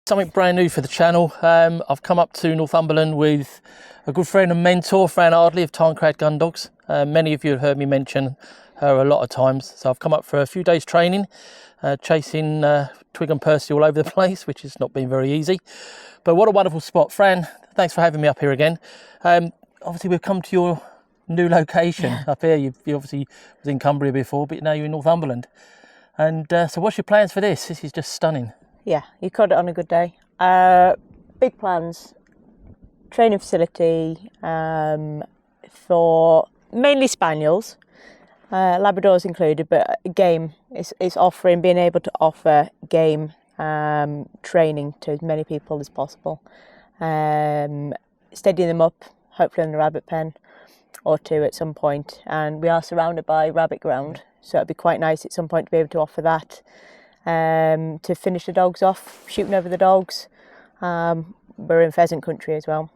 Something brand new for the channel. I've come up to Northumberland with a good friend and mentor, Fran Ardley of Tarncrag Gundogs. Many of you have heard me mention her a lot of times. So I've come up for a few days training, chasing Twig and Percy all over the place, which has not been very easy. But what a wonderful spot. Fran, thanks for having me up here again. Obviously, we've come to your new location up here. You obviously was in Cumbria before, but now you're in Northumberland. And so what's your plans for this? This is just stunning. Yeah, you caught it on a good day. Big plans. Training facility for mainly spaniels, Labradors included, but game is offering, being able to offer game training to as many people as possible. Steadying them up, hopefully in the rabbit pen or two at some point. And we are surrounded by rabbit ground, so it'd be quite nice at some point to be able to offer that. To finish the dogs off, shooting over the dogs. We're in pheasant country as well.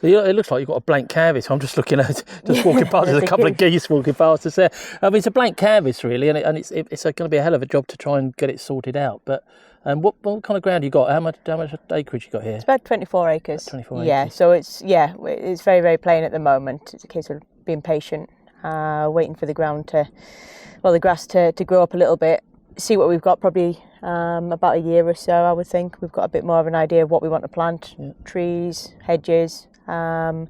So it looks like you've got a blank canvas. I'm just looking at, just walking past. There's a couple of geese walking past us there. I mean, it's a blank canvas really, and it's going to be a hell of a job to try and get it sorted out. But what kind of ground you got? How much acreage you got here? It's about 24 acres. 24 acres. Yeah, so it's very, very plain at the moment. It's a case of being patient, waiting for the ground the grass to grow up a little bit. See what we've got, probably about a year or so, I would think. We've got a bit more of an idea of what we want to plant. Yeah. Trees, hedges, putting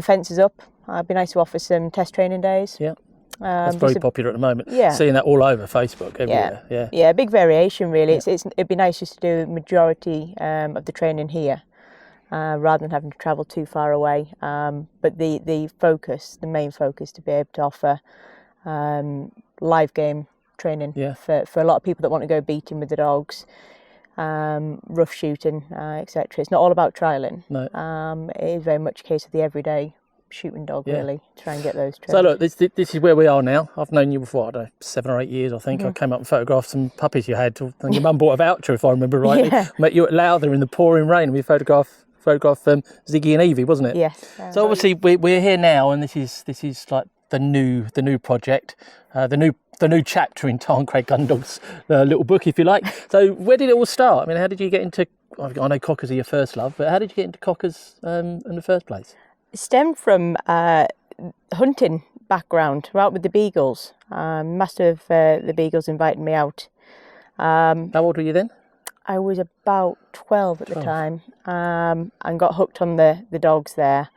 fences up. It'd be nice to offer some test training days. Yeah, that's very popular at the moment. Yeah. Seeing that all over Facebook everywhere. Yeah, big variation really. Yeah. It'd be nice just to do the majority of the training here, rather than having to travel too far away. But the main focus to be able to offer live game training for a lot of people that want to go beating with the dogs, rough shooting, etc. It's not all about trialling. No. It is very much a case of the everyday shooting dog, really, try and get those trained. So look, this is where we are now. I've known you before, I don't know, 7 or 8 years, I think. I came up and photographed some puppies you had. And your mum bought a voucher, if I remember rightly. Yeah. Met you at Lowther in the pouring rain, and we photographed Ziggy and Evie, wasn't it? Yes. So obviously we're here now, and this is like the new project, the new chapter in Tarncrag Gundog's little book, if you like. So where did it all start? I mean, how did you get into, I know cockers are your first love, but how did you get into cockers in the first place? It stemmed from hunting background, right with the beagles. Master of the beagles invited me out. How old were you then? I was about 12 at the time, and got hooked on the dogs there.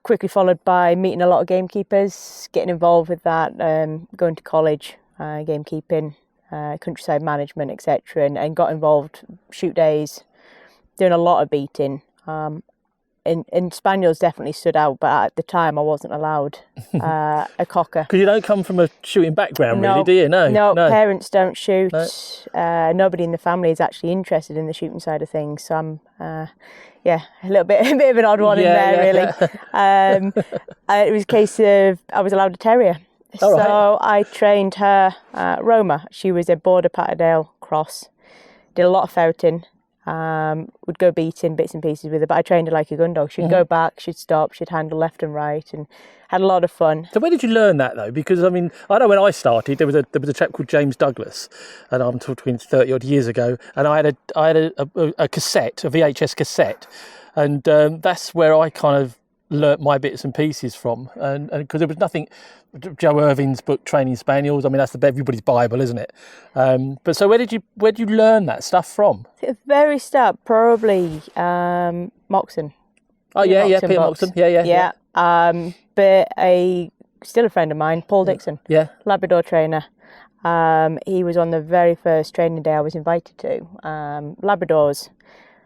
Quickly followed by meeting a lot of gamekeepers, getting involved with that, going to college, gamekeeping, countryside management, etc., and got involved, shoot days, doing a lot of beating. And spaniels definitely stood out, but at the time I wasn't allowed a cocker. Because you don't come from a shooting background, really, do you? No, parents don't shoot. No. Nobody in the family is actually interested in the shooting side of things. So I'm, a little bit of an odd one in there, really. It was a case of I was allowed a terrier. So I trained her, Roma. She was a border Patterdale cross. Did a lot of ferreting. Would go beating bits and pieces with her, but I trained her like a gun dog. She'd go back, she'd stop, she'd handle left and right, and had a lot of fun. So where did you learn that though? Because I mean, I know when I started, there was a chap called James Douglas, and I'm talking 30 odd years ago, and I had a cassette, a VHS cassette, and that's where I kind of learnt my bits and pieces from, and because there was nothing. Joe Irvin's book Training Spaniels, I mean that's everybody's Bible, isn't it? But so where did you learn that stuff from? At the very start, probably Moxon. Oh yeah, Peter Moxon. Yeah. But still a friend of mine, Paul Dixon. Yeah. Labrador trainer. He was on the very first training day I was invited to. Labradors.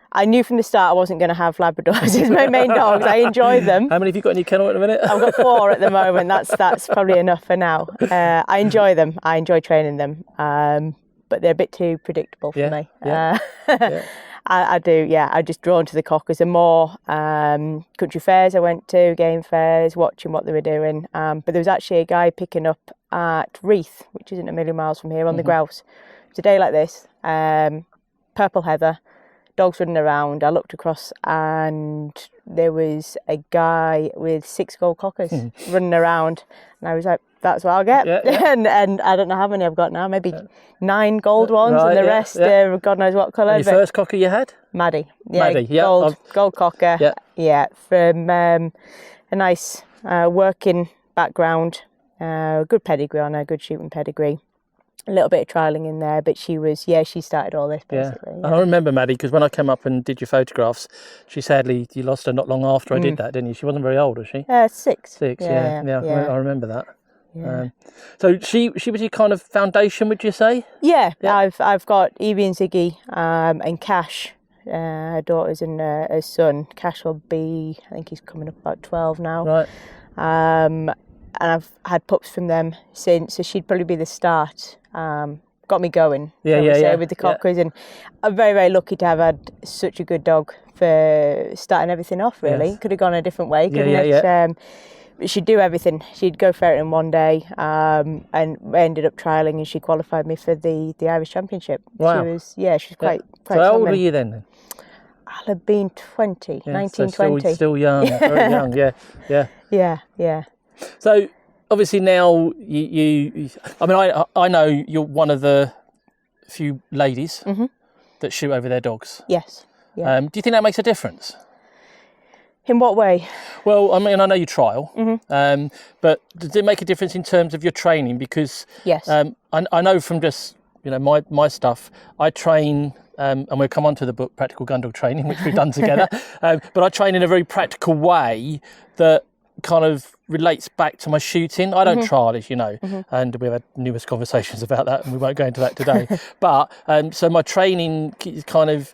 I knew from the start I wasn't going to have Labradors as my main dogs. I enjoyed them. How many have you got in your kennel at the minute? I've got 4 at the moment. That's probably enough for now. I enjoy them. I enjoy training them. But they're a bit too predictable for me. Yeah. I do, yeah. I'm just drawn to the cockers. And more country fairs I went to, game fairs, watching what they were doing. But there was actually a guy picking up at Reeth, which isn't a million miles from here, on the grouse. It was a day like this, purple heather, dogs running around. I looked across and there was a guy with 6 gold cockers running around, and I was like, that's what I'll get. And I don't know how many I've got now, maybe 9 gold ones, and the rest God knows what colour. And your first cocker you had? Maddie. Gold cocker. From a nice working background, good pedigree on her, good shooting pedigree. A little bit of trialling in there, but she started all this basically. And I remember Maddie, because when I came up and did your photographs, you lost her not long after I did that, didn't you? She wasn't very old, was she? 6. 6, yeah. I remember that. Yeah. So she was your kind of foundation, would you say? Yeah. I've got Evie and Ziggy and Cash, her daughters and her son. Cash will be, I think he's coming up about 12 now. Right. And I've had pups from them since, so she'd probably be the start. Got me going, with the cockers, and I'm very, very lucky to have had such a good dog for starting everything off. Really, could have gone a different way, couldn't it? But she'd do everything. She'd go ferreting one day, and I ended up trialling, and she qualified me for the Irish Championship. Wow. She was quite. So how old were you then? I'll have been 20, 19, so 20. Still young, very young. Yeah. So obviously now I know you're one of the few ladies that shoot over their dogs. Yes. Yeah. Do you think that makes a difference? In what way? Well, I mean, I know you trial, but does it make a difference in terms of your training? Because yes, I know from just my stuff, I train. And we'll come on to the book Practical Gundog Training, which we've done together. But I train in a very practical way that kind of relates back to my shooting. I don't trial, as you know, and we've had numerous conversations about that, and we won't go into that today. But so my training is kind of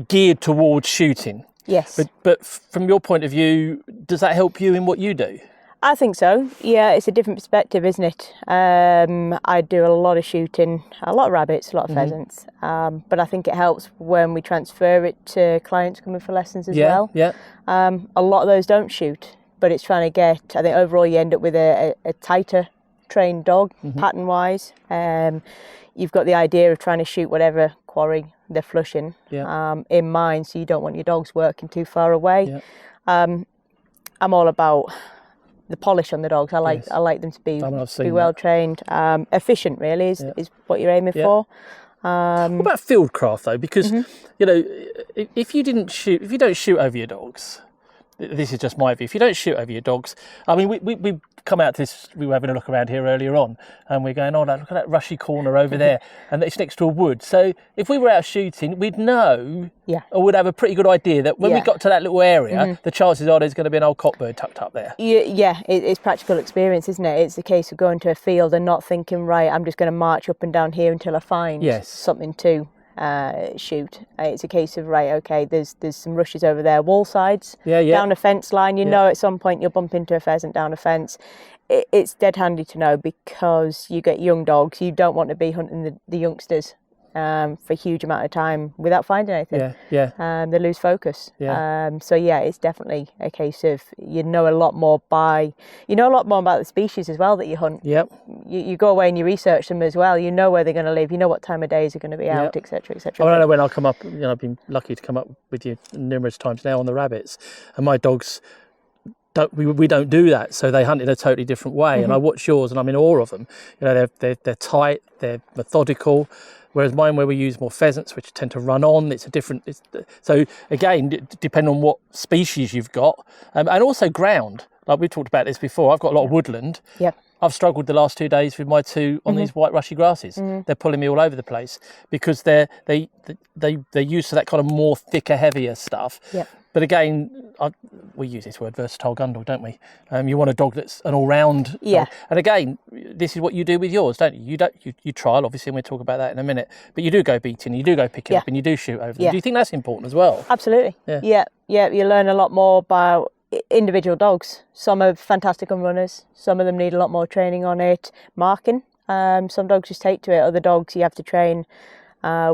geared towards shooting. Yes. But from your point of view, does that help you in what you do? I think so. Yeah, it's a different perspective, isn't it? I do a lot of shooting, a lot of rabbits, a lot of pheasants. But I think it helps when we transfer it to clients coming for lessons as well. Yeah. A lot of those don't shoot, but it's trying to get, I think overall you end up with a tighter trained dog, pattern-wise. You've got the idea of trying to shoot whatever quarry they're flushing in mind, so you don't want your dogs working too far away. Yeah. I'm all about the polish on the dogs. I like them to be well trained, efficient. Really is what you're aiming for. What about fieldcraft though? Because if you don't shoot over your dogs, this is just my view. If you don't shoot over your dogs, I mean, we come out to this. We were having a look around here earlier on, and we're going, oh, look at that rushy corner over there, and it's next to a wood. So if we were out shooting, we'd know, or would have a pretty good idea that when we got to that little area, the chances are there's going to be an old cockbird tucked up there. It's practical experience, isn't it? It's the case of going to a field and not thinking, right, I'm just going to march up and down here until I find something to shoot. It's a case of, right, okay, there's some rushes over there, wall sides, down a fence line, know at some point you'll bump into a pheasant down a fence. It's dead handy to know, because you get young dogs, you don't want to be hunting the youngsters for a huge amount of time without finding anything. They lose focus. So it's definitely a case of you know a lot more about the species as well that you hunt. You go away and you research them as well. You know where they're going to live, you know what time of days they're going to be out, etc, etc. I know when I come up, I've been lucky to come up with you numerous times now on the rabbits, and my dogs we don't do that, so they hunt in a totally different way. And I watch yours, and I'm in awe of them. They're tight, they're methodical. Whereas mine, where we use more pheasants, which tend to run on, so again, depending on what species you've got, and also ground. Like we've talked about this before, I've got a lot of woodland. I've struggled the last 2 days with my 2 on these white rushy grasses. They're pulling me all over the place because they're used to that kind of more thicker, heavier stuff. But again, we use this word versatile gundog, don't we? You want a dog that's an all-round dog. And again, this is what you do with yours, don't you? You trial, obviously, and we'll talk about that in a minute. But you do go beating, you do go picking up, and you do shoot over them. Do you think that's important as well? Absolutely. Yeah. You learn a lot more about individual dogs. Some are fantastic on runners. Some of them need a lot more training on it. Marking. Some dogs just take to it. Other dogs you have to train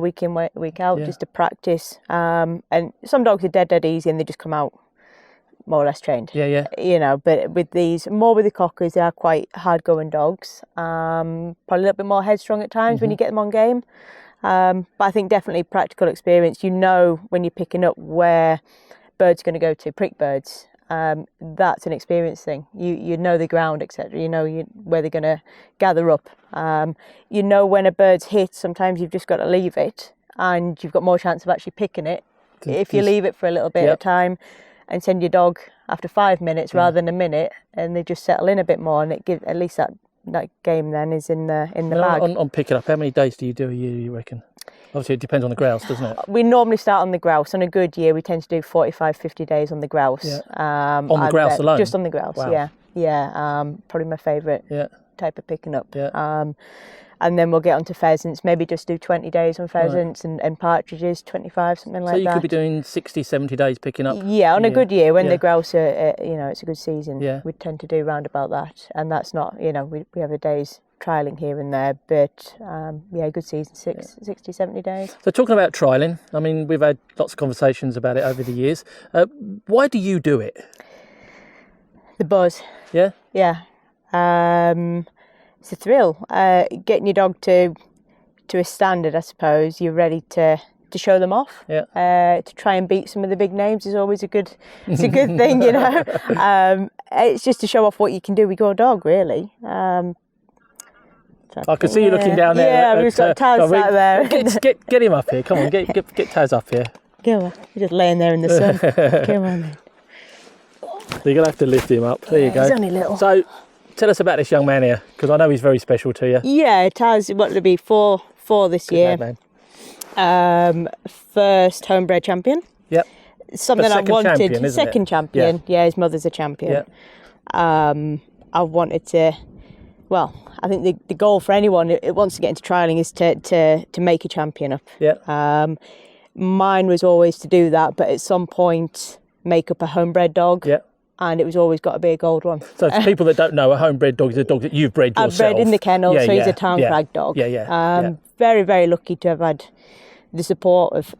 week in, week out, just to practice. And some dogs are dead easy, and they just come out more or less trained. But with the cockers, they are quite hard going dogs. Probably a little bit more headstrong at times when you get them on game. But I think definitely practical experience. When you're picking up where birds are going to go to, prick birds. That's an experience thing. You know the ground, etc. You know where they're going to gather up. You know when a bird's hit. Sometimes you've just got to leave it, and you've got more chance of actually picking it if you leave it for a little bit of time, and send your dog after 5 minutes rather than a minute, and they just settle in a bit more, and it gives at least that game then is in the bag. On picking up, how many days do you do a year, you reckon? Obviously, it depends on the grouse, doesn't it? We normally start on the grouse. On a good year, we tend to do 45, 50 days on the grouse. Yeah. On the grouse alone? Just on the grouse, wow. Yeah. Probably my favourite type of picking up. Yeah. And then we'll get onto pheasants, maybe just do 20 days on pheasants and partridges, 25, something like that. So you could be doing 60, 70 days picking up? Yeah, on a good year, when the grouse are, it's a good season, we tend to do round about that. And that's not, we have a day's trialling here and there, but good season, 60, 70 days. So talking about trialling, I mean, we've had lots of conversations about it over the years. Why do you do it? The buzz. Yeah? Yeah. It's a thrill. Getting your dog to a standard, I suppose. You're ready to show them off. Yeah. To try and beat some of the big names is always a good thing, It's just to show off what you can do with your dog, really. I can see you looking down there. Yeah, we've got Taz out there. Get him up here. Come on, get Taz up here. Go on. You're just laying there in the sun. Come on then. You're going to have to lift him up. There you go. He's only little. So, tell us about this young man here, because I know he's very special to you. Yeah, Taz, what to be four this year. Good man. First homebred champion. Yep. Something I wanted. Champion, second champion. Yeah, his mother's a champion. Yep. I wanted to. Well, I think the goal for anyone who wants to get into trialling is to make a champion up. Yeah. Mine was always to do that, but at some point make up a homebred dog. Yeah. And it was always got to be a gold one. So for people that don't know, a homebred dog is a dog that you've bred yourself. I've bred in the kennel, so he's a Tarncrag dog. Yeah. Very, very lucky to have had the support of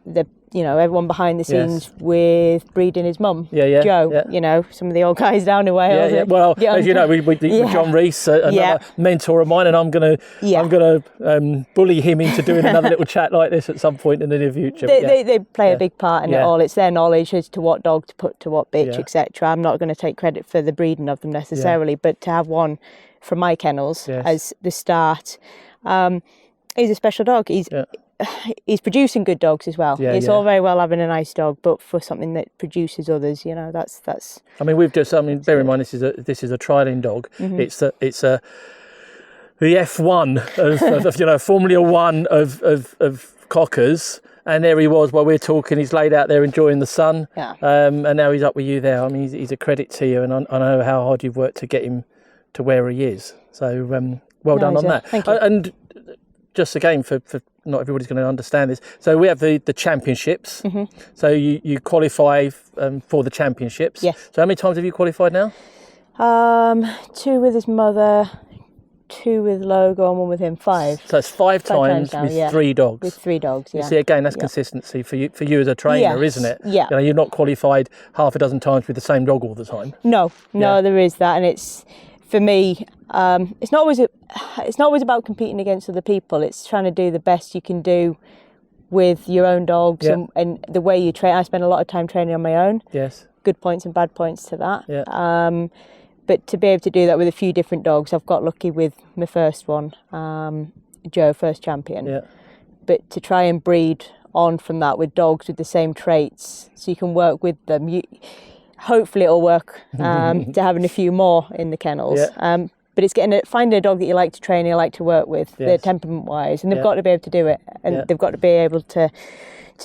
everyone behind the scenes with breeding his mum, Joe. Some of the old guys down in Wales. Yeah. Well, as you know, with John Rees, another mentor of mine, and I'm gonna bully him into doing another little chat like this at some point in the near future. They play a big part in it all. It's their knowledge as to what dog to put to what bitch, etc. I'm not going to take credit for the breeding of them necessarily, but to have one from my kennels as the start, he's a special dog. He's producing good dogs as well. It's all very well having a nice dog, but for something that produces others, that's. I mean, bear in mind this is a trialing dog. Mm-hmm. It's the F1 of Formula One of cockers, and there he was while we're talking. He's laid out there enjoying the sun, and now he's up with you there. I mean, he's a credit to you, and I know how hard you've worked to get him to where he is. So well done on that. Thank you. And just again for not everybody's going to understand this. So we have the championships. Mm-hmm. So you qualify for the championships. Yes. So how many times have you qualified now? 2 with his mother, 2 with Logo, and 1 with him. 5. So it's 5 times now, with 3 dogs. With 3 dogs. Yeah. You see, again, that's consistency for you as a trainer, isn't it? Yeah. You're not qualified half a dozen times with the same dog all the time. No, there is that, and it's for me. It's not always about competing against other people. It's trying to do the best you can do with your own dogs and the way you train. I spend a lot of time training on my own. Yes. Good points and bad points to that. Yeah. But to be able to do that with a few different dogs, I've got lucky with my first one, Joe, first champion. Yeah. But to try and breed on from that with dogs with the same traits, so you can work with them. Hopefully it'll work to having a few more in the kennels. Yeah. But it's finding a dog that you like to train, you like to work with, they're temperament-wise, and they've got to be able to do it, and they've got to be able to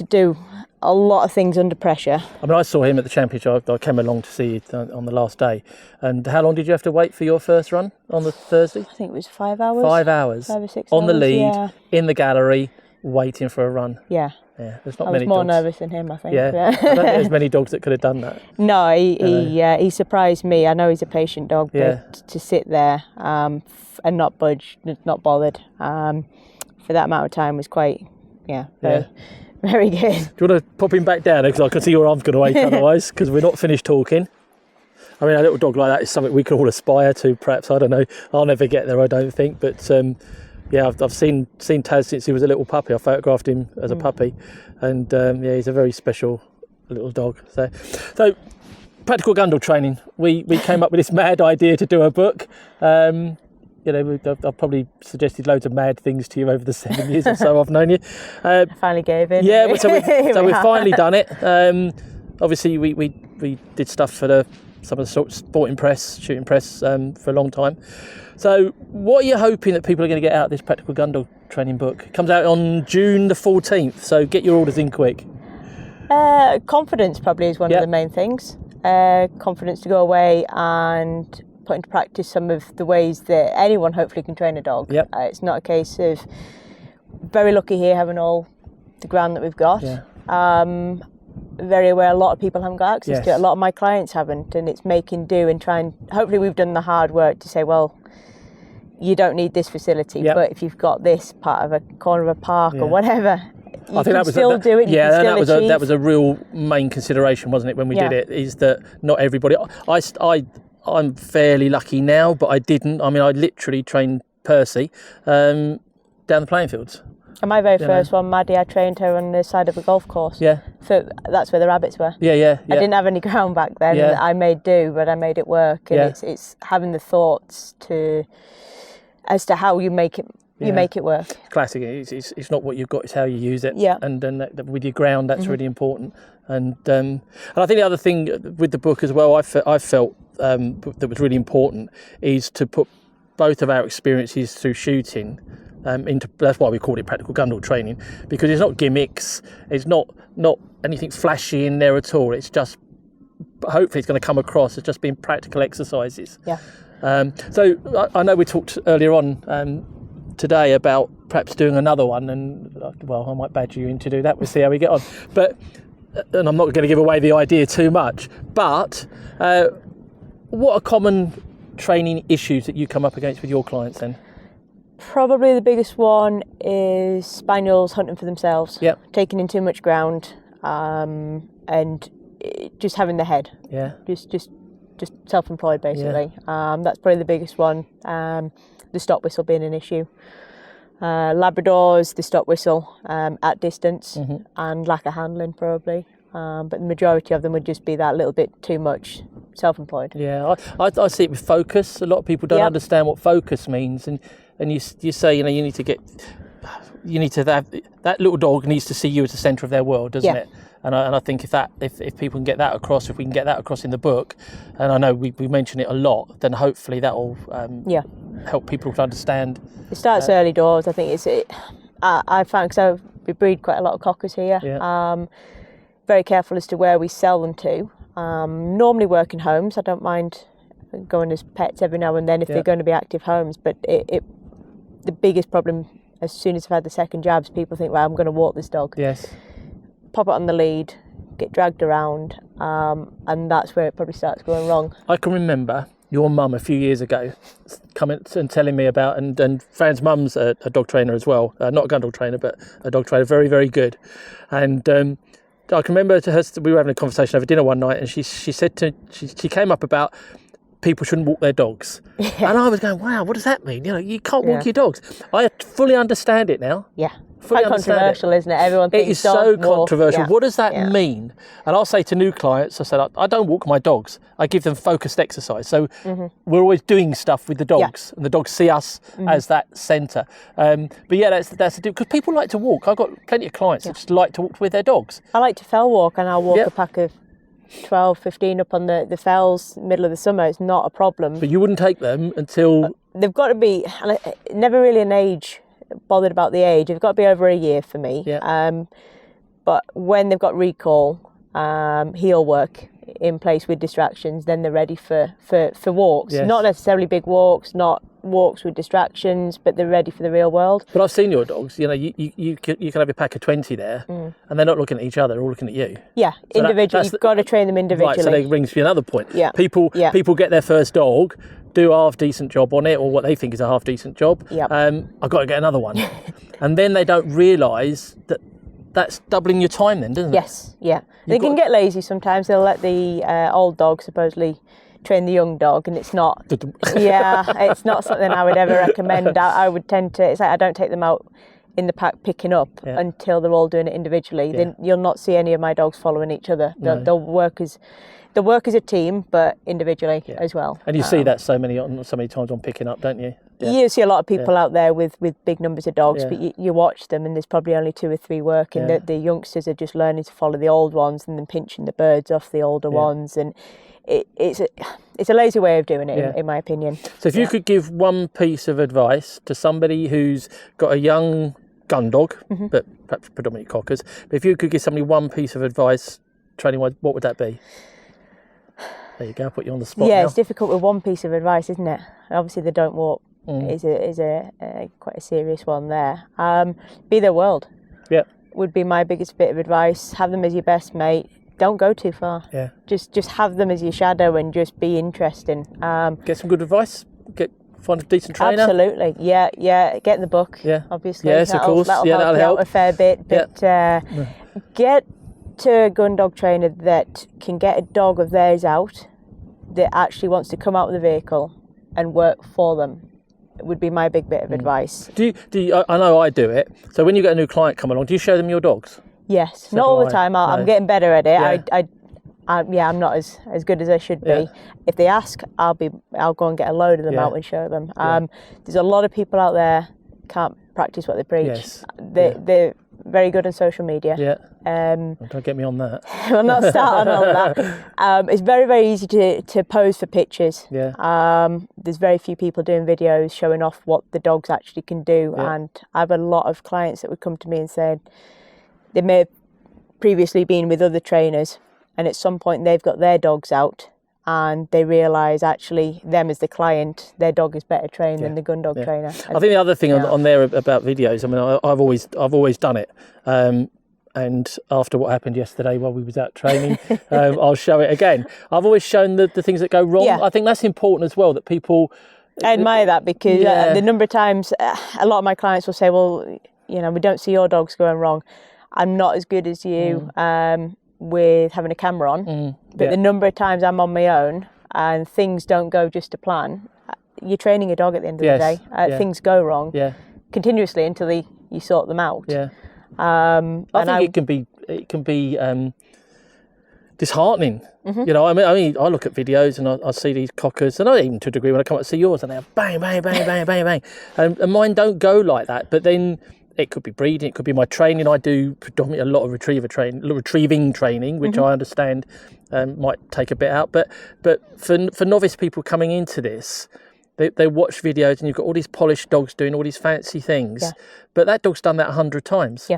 do a lot of things under pressure. I mean, I saw him at the championship. I came along to see it on the last day. And how long did you have to wait for your first run on the Thursday? I think it was 5 hours. 5 hours. 5 or 6 on hours, the lead, in the gallery, waiting for a run. Yeah. Yeah, there's not I many was more dogs. Nervous than him, I think. Yeah. I don't think there's many dogs that could have done that. No, he surprised me. I know he's a patient dog, but to sit there and not budge, not bothered for that amount of time was quite, very good. Do you want to pop him back down? Because I can see your arm's going to ache otherwise, because we're not finished talking. I mean, a little dog like that is something we could all aspire to, perhaps. I don't know. I'll never get there, I don't think. But I've seen Taz since he was a little puppy. I photographed him as a puppy, and he's a very special little dog. So Practical Gundog Training. We came up with this mad idea to do a book. I've probably suggested loads of mad things to you over the 7 years or so I've known you. I finally gave in. Yeah, so we've finally done it. Obviously, we did stuff for some of the sporting press, shooting press for a long time. So what are you hoping that people are going to get out of this Practical Gundog Training book? It comes out on June the 14th, so get your orders in quick. Confidence probably is one of the main things. Confidence to go away and put into practice some of the ways that anyone hopefully can train a dog. Yep. It's not a case of very lucky here having all the ground that we've got. Yeah. Very aware a lot of people haven't got access Yes. to it. A lot of my clients haven't, and it's making do and try and hopefully we've done the hard work to say, well, you don't need this facility, but if you've got this part of a corner of a park or whatever, you can still do it. Yeah, that was a real main consideration, wasn't it, when we did it? Is that not everybody? I'm fairly lucky now, but I didn't. I mean, I literally trained Percy down the playing fields. And my very first one, Maddie, I trained her on the side of a golf course. Yeah. That's where the rabbits were. Yeah. I didn't have any ground back then. Yeah. I made do, but I made it work. And it's having the thoughts as to how you make it. You make it work. Classic. It's not what you've got; it's how you use it. Yeah. And then with your ground, that's really important. And I think the other thing with the book as well, I felt that was really important is to put both of our experiences through shooting into. That's why we called it Practical Gundog Training, because it's not gimmicks. It's not anything flashy in there at all. It's just hopefully it's going to come across as just being practical exercises. Yeah. So I know we talked earlier on today about perhaps doing another one, and I might badger you in to do that. We'll see how we get on. And I'm not going to give away the idea too much, but what are common training issues that you come up against with your clients then? Probably the biggest one is spaniels hunting for themselves, taking in too much ground, and just having the head. Yeah. Just self-employed basically. Yeah. That's probably the biggest one. The stop whistle being an issue. Labradors, the stop whistle at distance, and lack of handling probably. But the majority of them would just be that little bit too much self-employed. Yeah, I see it with focus. A lot of people don't understand what focus means, and you say you need to have that little dog needs to see you as the centre of their world, doesn't it? And I think if people can get that across, if we can get that across in the book, and I know we mention it a lot, then hopefully that will help people to understand. It starts early doors. I think I found, because we breed quite a lot of cockers here. Yeah. Very careful as to where we sell them to. Normally work in homes. I don't mind going as pets every now and then if they're going to be active homes. But the biggest problem, as soon as I've had the second jabs, people think, well, I'm going to walk this dog. Yes. Pop it on the lead, get dragged around, and that's where it probably starts going wrong. I can remember your mum a few years ago coming and telling me about, and Fran's mum's a dog trainer as well, not a gun dog trainer, but a dog trainer, very, very good. And I can remember we were having a conversation over dinner one night, and she said she came up about people shouldn't walk their dogs. Yeah. And I was going, wow, what does that mean? You can't walk your dogs. I fully understand it now. Yeah. Quite controversial, isn't it? Everyone thinks it is so controversial. Yeah. What does that mean? And I'll say to new clients, I said, I don't walk my dogs. I give them focused exercise. So we're always doing stuff with the dogs, and the dogs see us as that centre. But that's the deal. Because people like to walk. I've got plenty of clients that just like to walk with their dogs. I like to fell walk, and I'll walk a pack of 12, 15 up on the fells middle of the summer. It's not a problem. But you wouldn't take them until... They've got to be... Never really an age... bothered about the age. They've got to be over a year for me. Yeah. But when they've got recall, heel work in place with distractions, then they're ready for walks. Yes. Not necessarily big walks, not walks with distractions, but they're ready for the real world. But I've seen your dogs. You can have a pack of 20 there, and they're not looking at each other; they're all looking at you. Yeah, so individually. You've got to train them individually. Right. So that brings me another point. Yeah. People get their first dog, do a half decent job on it, or what they think is a half decent job. Yep. I've got to get another one. And then they don't realise that that's doubling your time then, doesn't it? Yes, yeah. They can get lazy sometimes. They'll let the old dog supposedly train the young dog, and it's not. It's not something I would ever recommend. I would tend to. It's like I don't take them out in the pack picking up until they're all doing it individually. Then you'll not see any of my dogs following each other. They'll work as a team, but individually as well. And you see that so many times on picking up, don't you? You see a lot of people out there with big numbers of dogs, but you watch them and there's probably only 2 or 3 working. The youngsters are just learning to follow the old ones and then pinching the birds off the older ones, and it's a lazy way of doing it, in my opinion. So if you could give one piece of advice to somebody who's got a young gun dog, but perhaps predominantly cockers, but if you could give somebody one piece of advice training-wise, what would that be? There you go, put you on the spot now. It's difficult with one piece of advice, isn't it? Obviously the don't walk is a quite a serious one there. Be their world. Would be my biggest bit of advice. Have them as your best mate. Don't go too far. Just have them as your shadow and just be interesting. Get some good advice. Find a decent trainer. Absolutely. Get in the book. Obviously. Yes, of course. That'll help a fair bit. But get to a gun dog trainer that can get a dog of theirs out that actually wants to come out of the vehicle and work for them. It would be my big bit of advice. Do you, I know I do it. So when you get a new client come along, do you show them your dogs? Yes, So not do all the I. time. No. I'm getting better at it. I'm not as good as I should be. If they ask, I'll go and get a load of them out and show them. There's a lot of people out there can't practice what they preach. They're very good on social media. Don't get me on that. We'll not start on all of that. It's very, very easy to pose for pictures. There's very few people doing videos showing off what the dogs actually can do. And I have a lot of clients that would come to me and say they may have previously been with other trainers, and at some point they've got their dogs out and they realise actually them as the client, their dog is better trained than the gun dog trainer. I think the other thing on there about videos, I mean, I've always done it. And after what happened yesterday while we was out training, I'll show it again. I've always shown the things that go wrong. I think that's important as well, that people... I admire that because the number of times a lot of my clients will say, well, we don't see your dogs going wrong. I'm not as good as you with having a camera on, but the number of times I'm on my own and things don't go just to plan, you're training a dog at the end of the day. Things go wrong continuously until you sort them out. I think it can be disheartening. I mean, I look at videos and I see these cockers, and I even to a degree when I come up to see yours, and they're bang, bang, bang, bang, bang, bang, and mine don't go like that. But then it could be breeding, it could be my training. I do predominantly a lot of retrieving training, which I understand might take a bit out. But for novice people coming into this, they watch videos and you've got all these polished dogs doing all these fancy things, but that dog's done that 100 times.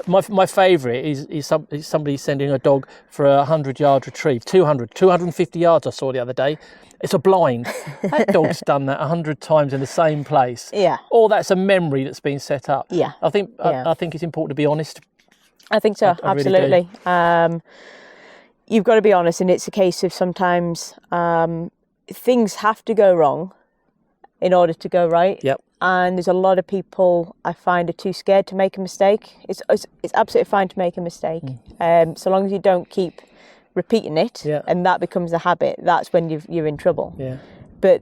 My favourite is somebody sending a dog for a 100-yard retrieve, 250 yards I saw the other day. It's a blind. That dog's done that 100 times in the same place. Or that's a memory that's been set up. I think it's important to be honest. I think so, absolutely. Really you've got to be honest, and it's a case of sometimes things have to go wrong in order to go right. And there's a lot of people I find are too scared to make a mistake. It's absolutely fine to make a mistake, so long as you don't keep repeating it and that becomes a habit. That's when you're in trouble. But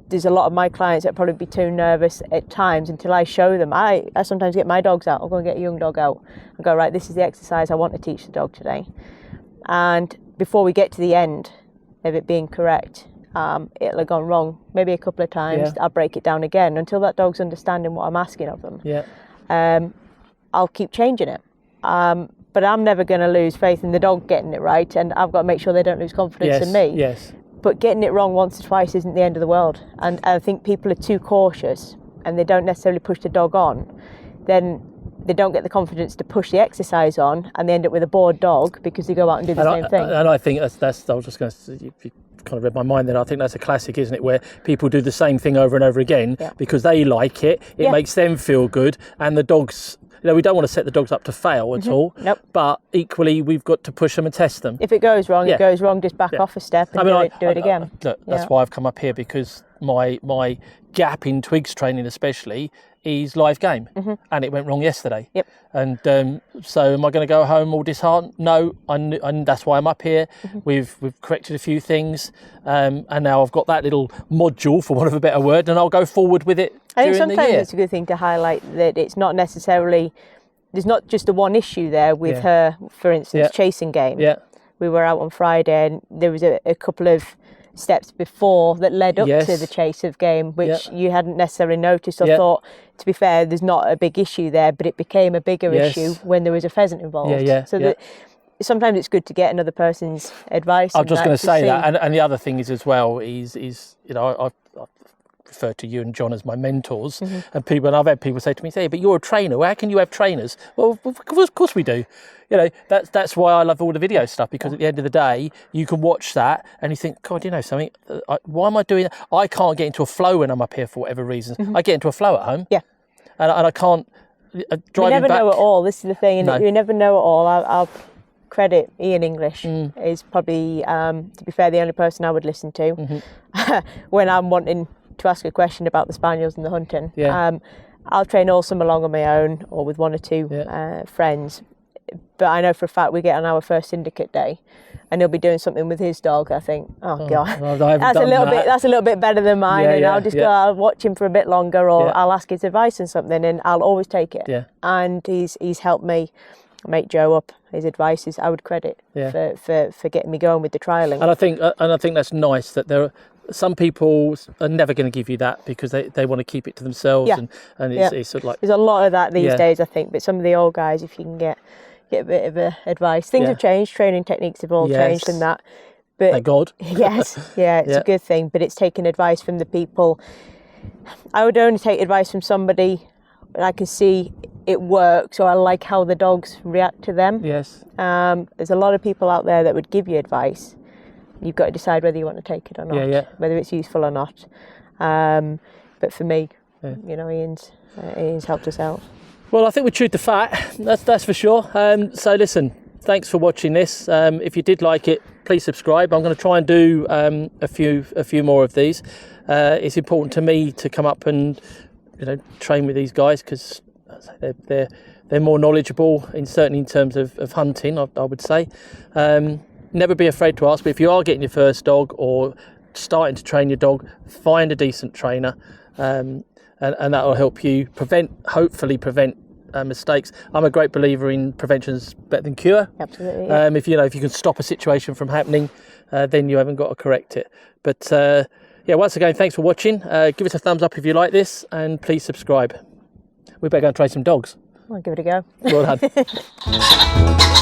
there's a lot of my clients that probably be too nervous at times until I show them. I sometimes get my dogs out. I'll go and get a young dog out and go, right, this is the exercise I want to teach the dog today. And before we get to the end of it being correct, it'll have gone wrong maybe a couple of times. I'll break it down again until that dog's understanding what I'm asking of them. I'll keep changing it. But I'm never going to lose faith in the dog getting it right, and I've got to make sure they don't lose confidence in me. But getting it wrong once or twice isn't the end of the world. And I think people are too cautious and they don't necessarily push the dog on. Then they don't get the confidence to push the exercise on, and they end up with a bored dog because they go out and do the same thing. And I think that's I was just going to say, you kind of read my mind then. I think that's a classic, isn't it, where people do the same thing over and over again because they like it, it makes them feel good, and the dogs... we don't want to set the dogs up to fail at all. But equally, we've got to push them and test them. If it goes wrong, it goes wrong. Just back off a step and do it again. Look, that's why I've come up here, because my gap in Twig's training especially is live game, and it went wrong yesterday. Yep. And so am I going to go home all disheartened? No, and that's why I'm up here. We've corrected a few things, and now I've got that little module, for want of a better word, and I'll go forward with it. I think during the sometimes year. it's a good thing to highlight that it's not necessarily, there's not just the one issue there with her, for instance, chasing game. Yeah. We were out on Friday and there was a couple of steps before that led up to the chase of game, which you hadn't necessarily noticed or thought, to be fair, there's not a big issue there, but it became a bigger issue when there was a pheasant involved. That sometimes it's good to get another person's advice. I'm just going to say that, and the other thing is as well is you know, I've refer to you and John as my mentors, and I've had people say to me, "Hey, but you're a trainer. Well, how can you have trainers?" Well, of course we do. You know, that's why I love all the video stuff, because at the end of the day, you can watch that and you think, God, you know something? Why am I doing that? I can't get into a flow when I'm up here for whatever reasons. I get into a flow at home. Yeah. And I can't. You never know it all. This is the thing, and you never know it all. I'll credit Ian English is probably, to be fair, the only person I would listen to when I'm wanting to ask a question about the spaniels and the hunting. I'll train all summer long on my own or with one or two friends, but I know for a fact we get on our first syndicate day and he'll be doing something with his dog. I think, God, that's a little bit better than mine, and I'll just go, I'll watch him for a bit longer, or I'll ask his advice on something, and I'll always take it. And he's helped me make Joe up. His advice is I would credit for getting me going with the trialling. And I think that's nice that there are some people are never going to give you that because they want to keep it to themselves, and it's sort of like, there's a lot of that these days, I think. But some of the old guys, if you can get a bit of advice, things have changed, training techniques have all changed and that. But thank God. It's a good thing. But it's taking advice from the people. I would only take advice from somebody and I can see it works, or I like how the dogs react to them. There's a lot of people out there that would give you advice. You've got to decide whether you want to take it or not, whether it's useful or not. But for me, you know, Ian's helped us out. Well, I think we chewed the fat, that's for sure. So listen, thanks for watching this. If you did like it, please subscribe. I'm going to try and do a few more of these. It's important to me to come up and, you know, train with these guys, because they're more knowledgeable, certainly in terms of hunting, I would say. Never be afraid to ask, but if you are getting your first dog or starting to train your dog, find a decent trainer, and that will help you hopefully prevent mistakes. I'm a great believer in prevention's better than cure. Absolutely. If you can stop a situation from happening, then you haven't got to correct it. But once again, thanks for watching. Give us a thumbs up if you like this, and please subscribe. We better go and train some dogs. I'll give it a go. Well done.